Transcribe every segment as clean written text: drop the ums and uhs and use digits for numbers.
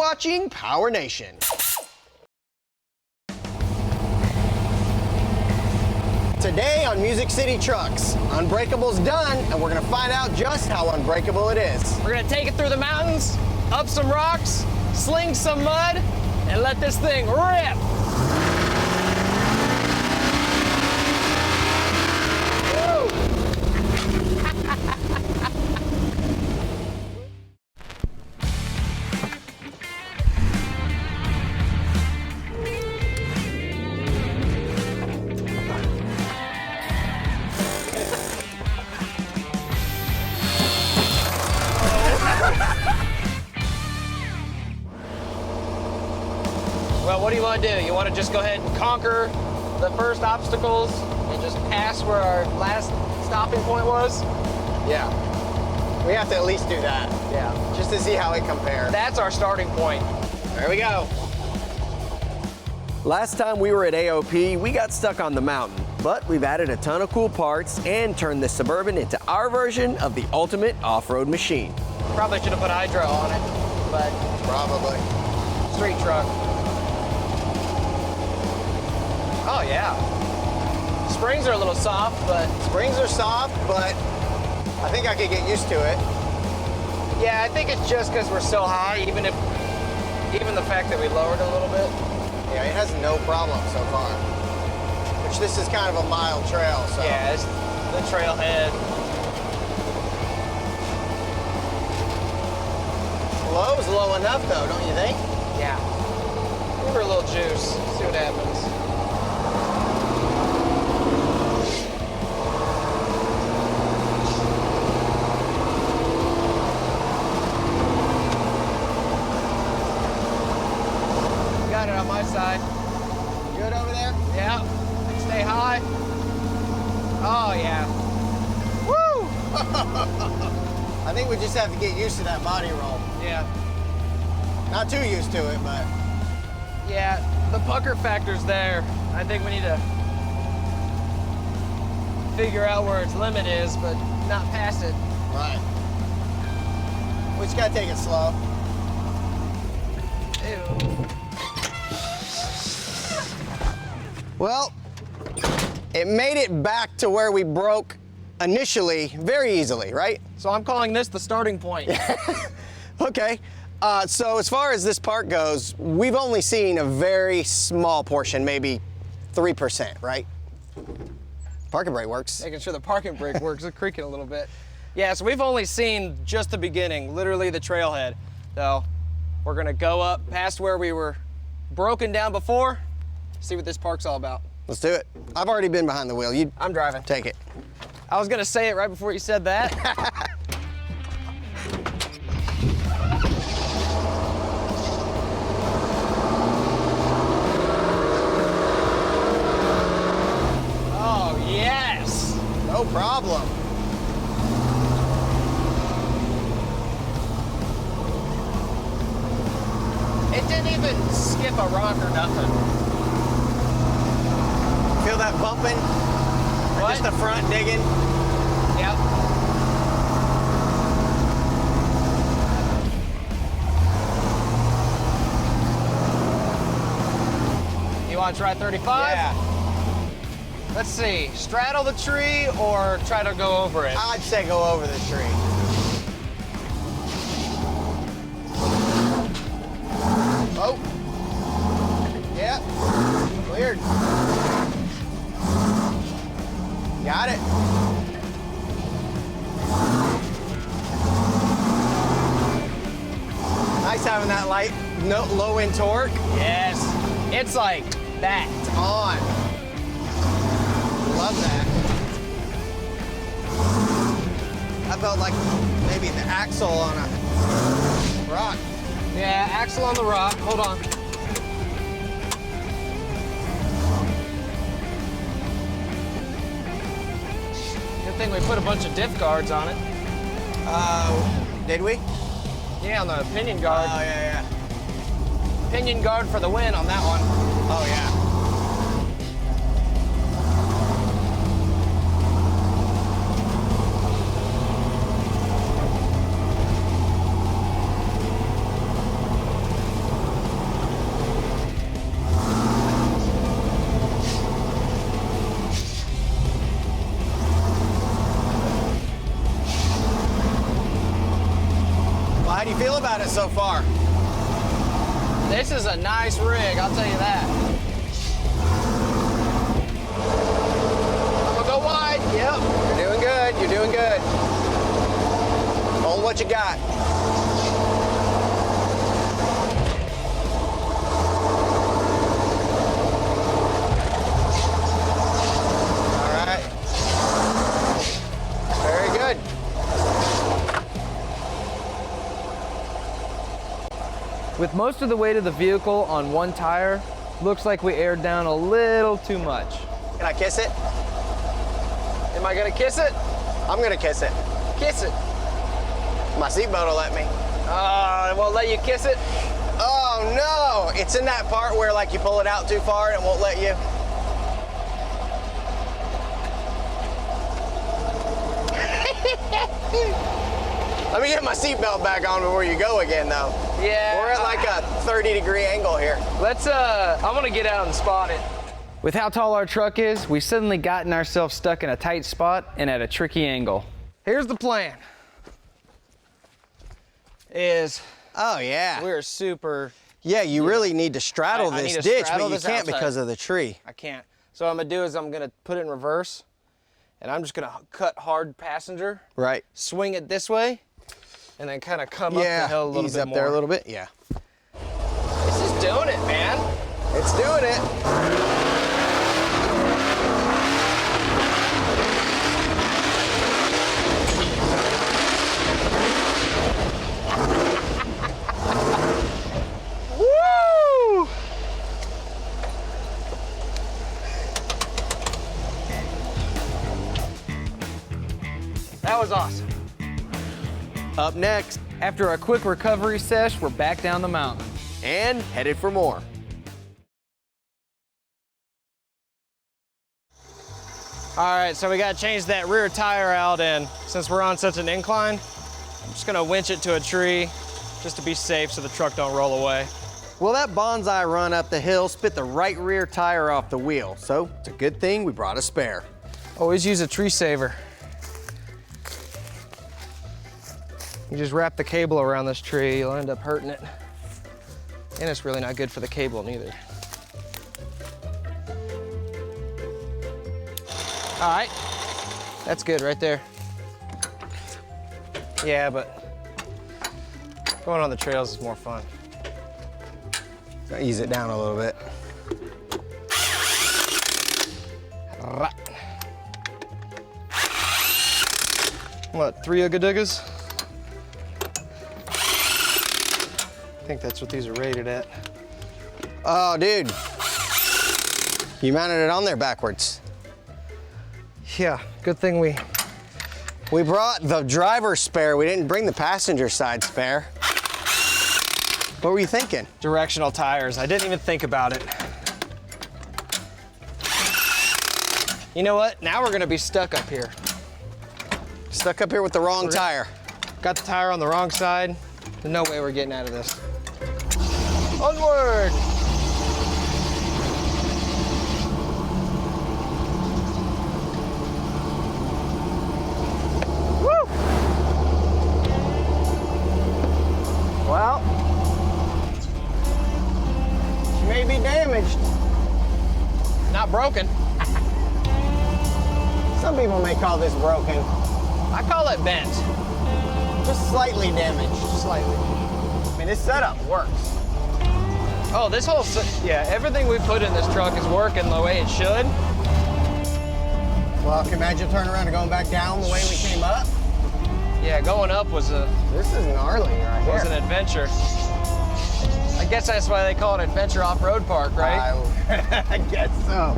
watching PowerNation. Today on Music City Trucks, Unbreakable's done, and we're gonna find out just how unbreakable it is. We're gonna take it through the mountains, up some rocks, sling some mud, and let this thing rip. Well, what do you want to do? You want to just go ahead and conquer the first obstacles and just pass where our last stopping point was? Yeah, we have to at least do that. Yeah. Just to see how it compares. That's our starting point. There we go. Last time we were at AOP, we got stuck on the mountain, but we've added a ton of cool parts and turned this Suburban into our version of the ultimate off-road machine. Probably should have put hydro on it, but Probably. street truck. Oh yeah. Springs are a little soft, but Springs are soft, but I think I could get used to it. yeah, I think it's just because we're so high, even the fact that we lowered a little bit. Yeah, it has no problem so far. Which this is kind of a mild trail, so. Yeah, it's the trailhead. Low's low enough though, don't you think? Yeah. Give her a little juice, see what happens. Got it on my side. Good over there? Yeah. Stay high. Oh yeah. Woo! I think we just have to get used to that body roll. Yeah. Not too used to it, but Yeah, the pucker factor's there. I think we need to figure out where its limit is, but not past it. right. We just gotta take it slow. Ew. Well, it made it back to where we broke initially very easily, right? So I'm calling this the starting point. Okay. So as far as this part goes, we've only seen a very small portion, maybe 3%, right? Parking brake works. Making sure the parking brake works. It's creaking a little bit. Yeah, so we've only seen just the beginning, literally the trailhead. So we're gonna go up past where we were broken down before, see what this park's all about. Let's do it. I've already been behind the wheel. You I'm driving. take it. I was gonna say it right before you said that. Oh, yes. No problem. It didn't even skip a rock or nothing. Feel that bumping? Or What? just the front digging? Yep. You want to try 35? Yeah. Let's see. Straddle the tree or try to go over it? I'd say go over the tree. Oh. Yeah. Cleared. Got it. Nice having that light, low end torque. Yes. It's like that. It's on. Love that. I felt like maybe the axle on a rock. Yeah, axle on the rock. Hold on. Good thing we put a bunch of diff guards on it. Did we? Yeah, on the pinion guard. Oh, yeah, yeah. Pinion guard for the win on that one. Oh, yeah. How do you feel about it so far? This is a nice rig, I'll tell you that. I'm gonna go wide. Yep. You're doing good. You're doing good. Hold what you got. All right. Very good. With most of the weight of the vehicle on one tire, looks like we aired down a little too much. Can I kiss it? Am I gonna kiss it? I'm gonna kiss it. Kiss it. My seatbelt will let me. It won't let you kiss it? Oh no! It's in that part where like you pull it out too far and it won't let you. Let me get my seatbelt back on before you go again though. Yeah. We're at like a 30-degree angle here. Let's, I'm gonna get out and spot it. With how tall our truck is, we've suddenly gotten ourselves stuck in a tight spot and at a tricky angle. Here's the plan. Oh yeah. We're super. Yeah, you really need to straddle I need this to ditch, straddle but you this can't outside. because of the tree. I can't. So what I'm gonna do is I'm gonna put it in reverse and I'm just gonna cut hard passenger, Right. swing it this way, and then kind of come up the hill a little ease bit up more. there a little bit. Yeah. This is doing it, man. It's doing it. Woo! That was awesome. Up next, After a quick recovery sesh, we're back down the mountain. and headed for more. All right, so we gotta change that rear tire out, and since we're on such an incline, I'm just gonna winch it to a tree just to be safe so the truck don't roll away. Well, that bonsai run up the hill spit the right rear tire off the wheel, so it's a good thing we brought a spare. Always use a tree saver. You just wrap the cable around this tree, you'll end up hurting it. And it's really not good for the cable neither. All right, that's good right there. Yeah, but going on the trails is more fun. Ease it down a little bit. What, 3 Ugga-Duggas? I think that's what these are rated at. Oh, dude. You mounted it on there backwards. Yeah, good thing we brought the driver's spare. We didn't bring the passenger side spare. What were you thinking? directional tires. I didn't even think about it. You know what? Now we're gonna be stuck up here. Stuck up here with the wrong tire. Got the tire on the wrong side. There's no way we're getting out of this. Onward! Woo! Well, she may be damaged. Not broken. Some people may call this broken. I call it bent. Just slightly damaged. Slightly. I mean, this setup works. Oh, this whole, yeah, everything we put in this truck is working the way it should. Well, can you imagine turning around and going back down the way we came up? Yeah, going up was This is gnarly right here. an adventure. I guess that's why they call it Adventure Off-Road Park, right? I guess so.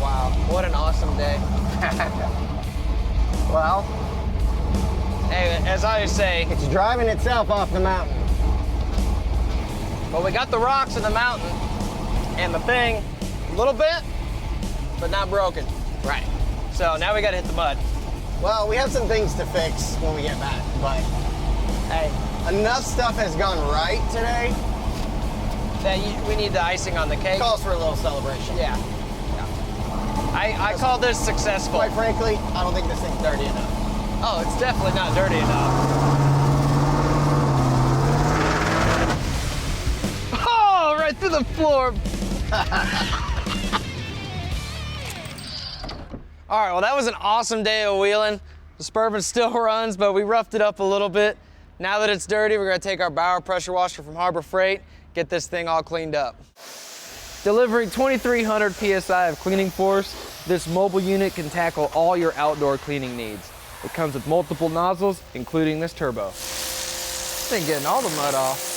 Wow, what an awesome day. Well, Hey, as I always say, it's driving itself off the mountain. well, we got the rocks in the mountain and the thing a little bent, but not broken. Right. So now we gotta hit the mud. Well, we have some things to fix when we get back, but hey, enough stuff has gone right today. We need the icing on the cake. Calls for a little celebration. Yeah. I call this successful. Quite frankly, I don't think this thing's dirty enough. Oh, it's definitely not dirty enough. floor. All right, well, that was an awesome day of wheeling. The Suburban still runs, but we roughed it up a little bit. Now that it's dirty, we're gonna take our Bauer pressure washer from Harbor Freight, get this thing all cleaned up. Delivering 2,300 PSI of cleaning force, this mobile unit can tackle all your outdoor cleaning needs. It comes with multiple nozzles, including this turbo. This thing getting all the mud off.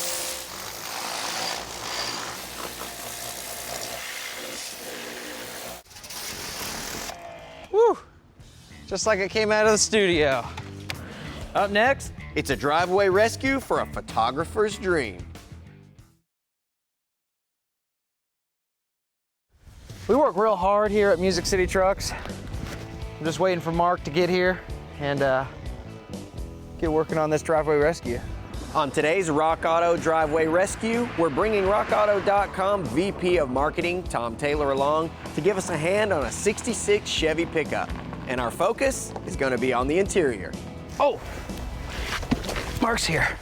Woo! Just like it came out of the studio. Up next, It's a driveway rescue for a photographer's dream. we work real hard here at Music City Trucks. I'm just waiting for Mark to get here and get working on this driveway rescue. On today's Rock Auto Driveway Rescue, we're bringing RockAuto.com VP of Marketing, Tom Taylor, along to give us a hand on a 66 Chevy pickup. And our focus is going to be on the interior. Oh, Mark's here.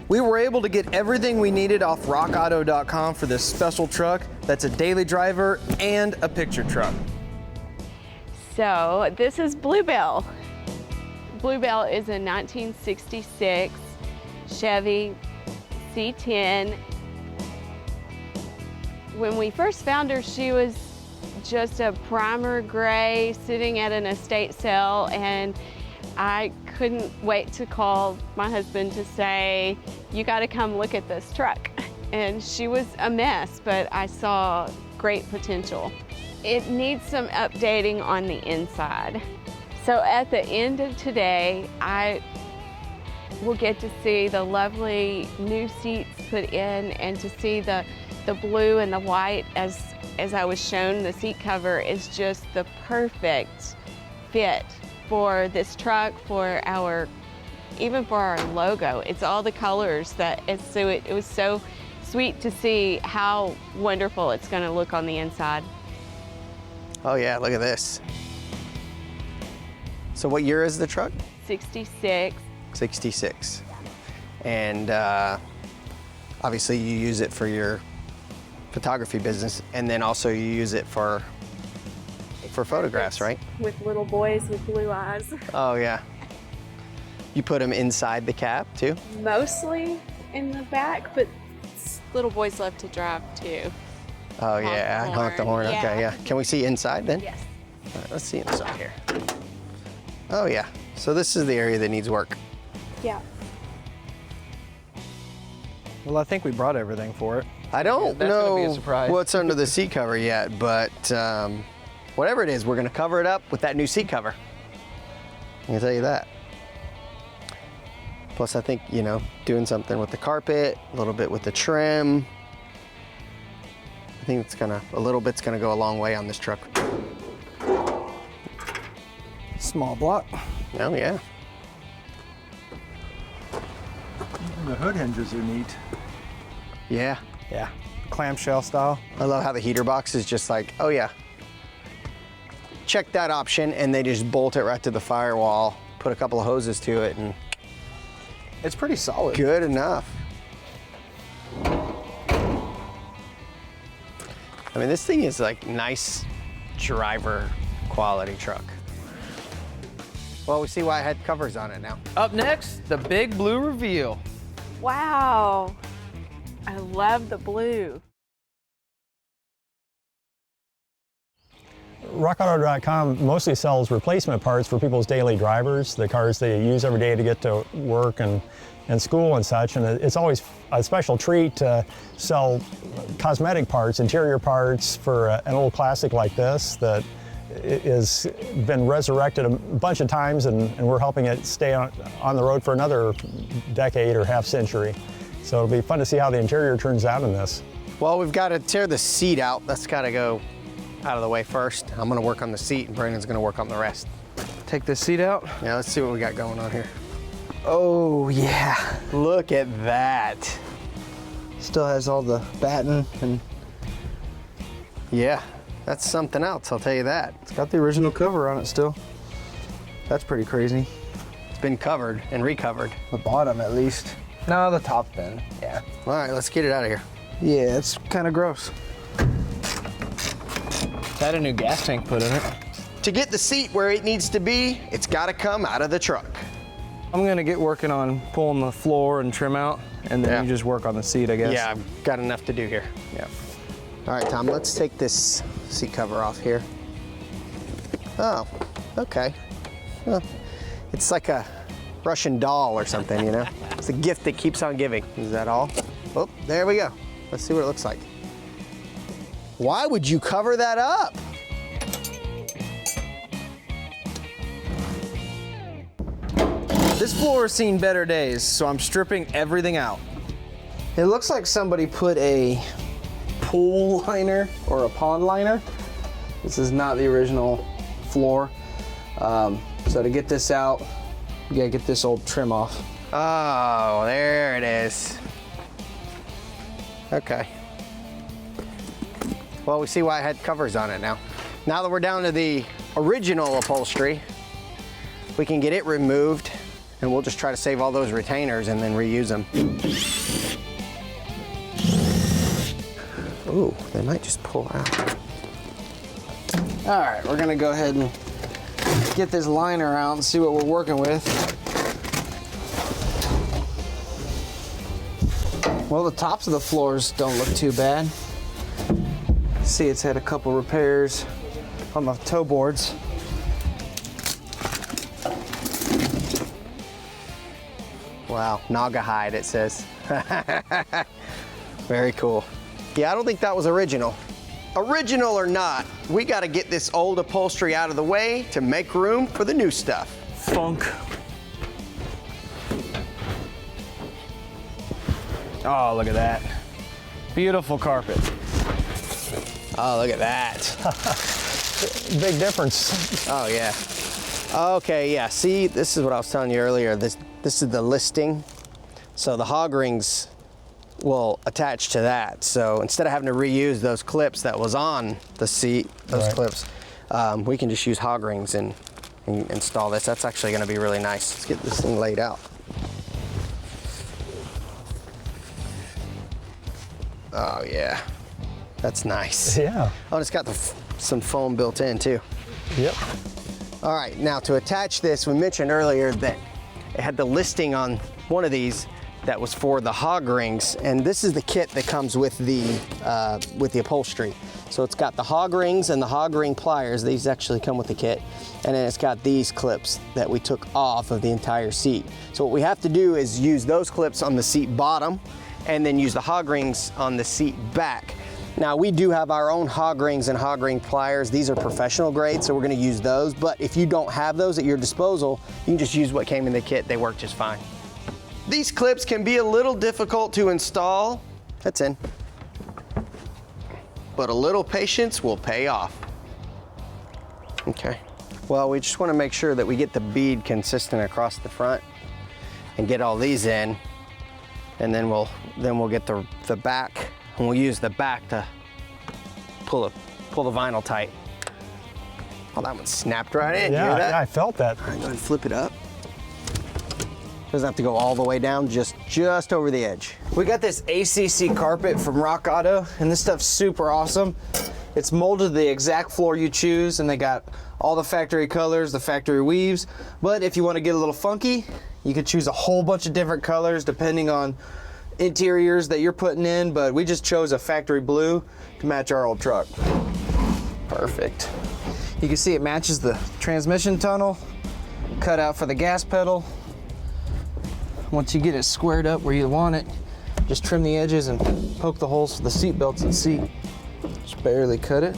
We were able to get everything we needed off RockAuto.com for this special truck that's a daily driver and a picture truck. So this is Bluebell. Bluebell is a 1966 Chevy C10. When we first found her, she was just a primer gray sitting at an estate sale, and I couldn't wait to call my husband to say, you got to come look at this truck. And she was a mess, but I saw great potential. It needs some updating on the inside. So at the end of today, I will get to see the lovely new seats put in, and to see the blue and the white as I was shown. The seat cover is just the perfect fit for this truck, for even for our logo. It's all the colors that it was so sweet to see how wonderful it's going to look on the inside. Oh yeah, look at this. So what year is the truck? 66. 66. And obviously you use it for your photography business, and then also you use it for photographs, right? With little boys with blue eyes. Oh yeah. You put them inside the cab too? Mostly in the back, but little boys love to drive too. Oh yeah, honk the horn. Yeah. Okay, yeah. Can we see inside then? Yes. All right, let's see inside here. Oh yeah, so this is the area that needs work. Yeah. Well, I think we brought everything for it. I don't That's gonna be a know surprise. what's under the seat cover yet, but whatever it is, we're gonna cover it up with that new seat cover. I can tell you that. Plus, I think, doing something with the carpet, a little bit with the trim. I think a little bit's gonna go a long way on this truck. Small block. Oh yeah. The hood hinges are neat. Yeah. Yeah, clamshell style. I love how the heater box is just like, oh yeah. Check that option, and they just bolt it right to the firewall, put a couple of hoses to it, and It's pretty solid. good enough. I mean, this thing is like nice driver quality truck. Well, we see why I had covers on it now. Up next, the big blue reveal. Wow. I love the blue. RockAuto.com mostly sells replacement parts for people's daily drivers, the cars they use every day to get to work and school and such. And it's always a special treat to sell cosmetic parts, interior parts for an old classic like this that has been resurrected a bunch of times, and we're helping it stay on the road for another decade or half century. So it'll be fun to see how the interior turns out in this. Well, we've got to tear the seat out. That's got to go out of the way first. I'm going to work on the seat, and Brandon's going to work on the rest. Take this seat out. Yeah, let's see what we got going on here. Oh yeah. Look at that. Still has all the batten, and Yeah, that's something else, I'll tell you that. it's got the original cover on it still. That's pretty crazy. It's been covered and recovered. The bottom at least. No, the top been, yeah. All right, let's get it out of here. Yeah, it's kind of gross. Had a new gas tank put in it. To get the seat where it needs to be, it's gotta come out of the truck. I'm gonna get working on pulling the floor and trim out, and then Yeah. you just work on the seat, I guess. Yeah, I've got enough to do here. Yeah. All right, Tom, let's take this seat cover off here. Oh, okay. Well, it's like a Russian doll or something, you know? It's a gift that keeps on giving. Is that all? Oh, there we go. Let's see what it looks like. Why would you cover that up? This floor has seen better days, so I'm stripping everything out. It looks like somebody put a pool liner or a pond liner. This is not the original floor. So to get this out, you gotta get this old trim off. Oh, there it is. Okay. Well, we see why I had covers on it now. Now that we're down to the original upholstery, we can get it removed, and we'll just try to save all those retainers and then reuse them. Ooh, they might just pull out. All right, we're gonna go ahead and get this liner out and see what we're working with. Well, the tops of the floors don't look too bad. See, it's had a couple repairs on the toe boards. Wow, Naugahyde it says. Very cool. Yeah, I don't think that was original. Original or not, we gotta get this old upholstery out of the way to make room for the new stuff. Funk. Oh, look at that. Beautiful carpet. Oh, look at that. Big difference. Oh, yeah. Okay, yeah, see, this is what I was telling you earlier. This is the listing. So the hog rings will attach to that. So instead of having to reuse those clips that was on the seat, those Right. clips, we can just use hog rings and install this. That's actually gonna be really nice. Let's get this thing laid out. Oh yeah, that's nice. Yeah. Oh, and it's got some foam built in too. Yep. All right, now to attach this, we mentioned earlier that it had the listing on one of these that was for the hog rings, and this is the kit that comes with the upholstery. So it's got the hog rings and the hog ring pliers. These actually come with the kit. And then it's got these clips that we took off of the entire seat. So what we have to do is use those clips on the seat bottom and then use the hog rings on the seat back. Now we do have our own hog rings and hog ring pliers. These are professional grade, so we're gonna use those. But if you don't have those at your disposal, you can just use what came in the kit. They work just fine. These clips can be a little difficult to install. That's in. But a little patience will pay off. Okay. Well, we just wanna make sure that we get the bead consistent across the front and get all these in. And then we'll get the back, and we'll use the back to pull the vinyl tight. Oh, that one snapped right in. You hear that? Yeah, I felt that. All right, go ahead and flip it up. Doesn't have to go all the way down, just over the edge. We got this ACC carpet from Rock Auto, and this stuff's super awesome. It's molded the exact floor you choose, and they got all the factory colors, the factory weaves. But if you want to get a little funky, you can choose a whole bunch of different colors depending on interiors that you're putting in, but we just chose a factory blue to match our old truck. Perfect. You can see it matches the transmission tunnel, cut out for the gas pedal. Once you get it squared up where you want it, just trim the edges and poke the holes for the seat belts and seat. Just barely cut it.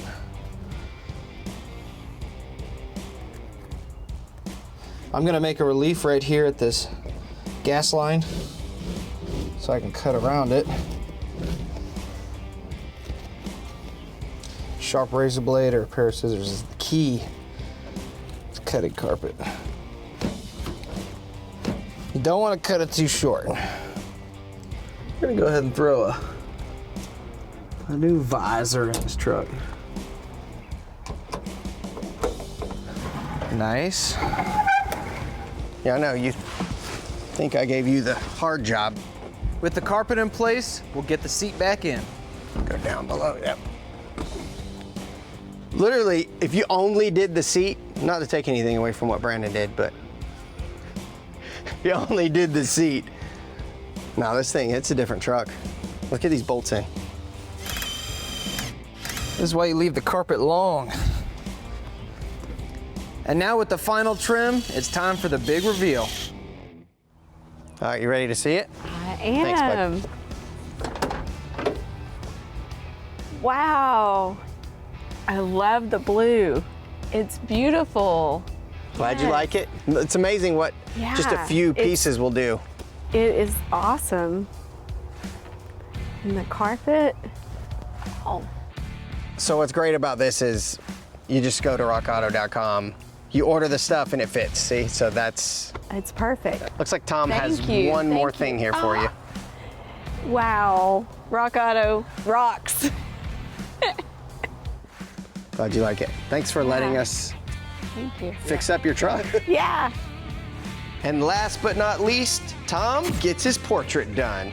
I'm gonna make a relief right here at this gas line so I can cut around it. Sharp razor blade or a pair of scissors is the key to cutting carpet. You don't want to cut it too short. We're gonna go ahead and throw a new visor in this truck. Nice. Yeah, I know, you think I gave you the hard job. With the carpet in place, we'll get the seat back in. Go down below, yep. Literally, if you only did the seat, not to take anything away from what Brandon did, but if you only did the seat, now this thing, it's a different truck. Look at these bolts in. This is why you leave the carpet long. And now with the final trim, it's time for the big reveal. All right, you ready to see it? I am. Thanks, bud. Wow. I love the blue. It's beautiful. Glad you like it. It's amazing what just a Yeah, few pieces will do. It is awesome. And the carpet. Oh. So what's great about this is you just go to rockauto.com, you order the stuff and it fits, see? So that's, It's perfect. looks like Tom has Thank you, one more thank thing you. here for you. Wow. Rock Auto rocks. Glad you like it. Thanks for letting us Thank you. fix up your truck. Yeah. And last but not least, Tom gets his portrait done.